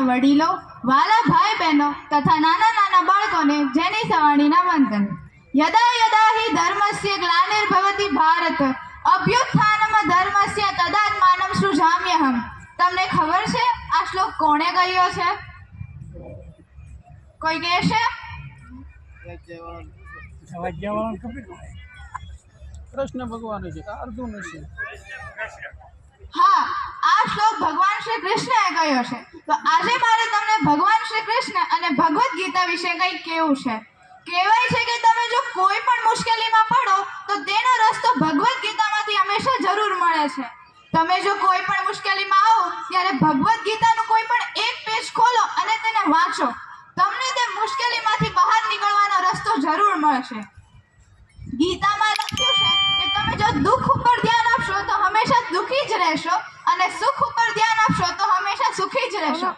માન્ય વડીલો, વાલા ભાઈ બહેનો તથા નાના નાના બાળકોને જેની સવાણીના વંદન. યદા યદા હિ ધર્મસ્ય ગ્લાનિર્ભવતિ ભારત અભ્યુત્થાનમ ધર્મસ્ય તદાત્માનમ સૃજામ્યહમ. તમને ખબર છે આ શ્લોક કોણે કહ્યો છે? કોઈ કહેશે? કૃષ્ણ ભગવાન છે, અર્જુન છે. હા, આ શ્લોક ભગવાન શ્રી કૃષ્ણએ કહ્યો છે. તો આજે મારે તમને ભગવાન શ્રી કૃષ્ણ અને ભગવદ્ ગીતા વિશે કંઈક કહેવું છે. કહેવાય છે કે તમે જો કોઈ પણ મુશ્કેલીમાં પડો તો તેનો રસ્તો ભગવદ્ ગીતામાંથી હંમેશા જરૂર મળે છે. તમે જો કોઈ પણ મુશ્કેલીમાં આવો ત્યારે ભગવદ્ ગીતાનું કોઈ પણ એક પેજ ખોલો અને તેને વાંચો. તમને તે મુશ્કેલીમાંથી બહાર નીકળવાનો રસ્તો જરૂર મળશે. ગીતામાં લખ્યું છે કે તમે જો દુઃખ ઉપર ધ્યાન આપશો તો હંમેશા દુઃખી જ રહેશો અને સુખ ઉપર ધ્યાન આપશો તો હંમેશા સુખી જ રહેશો.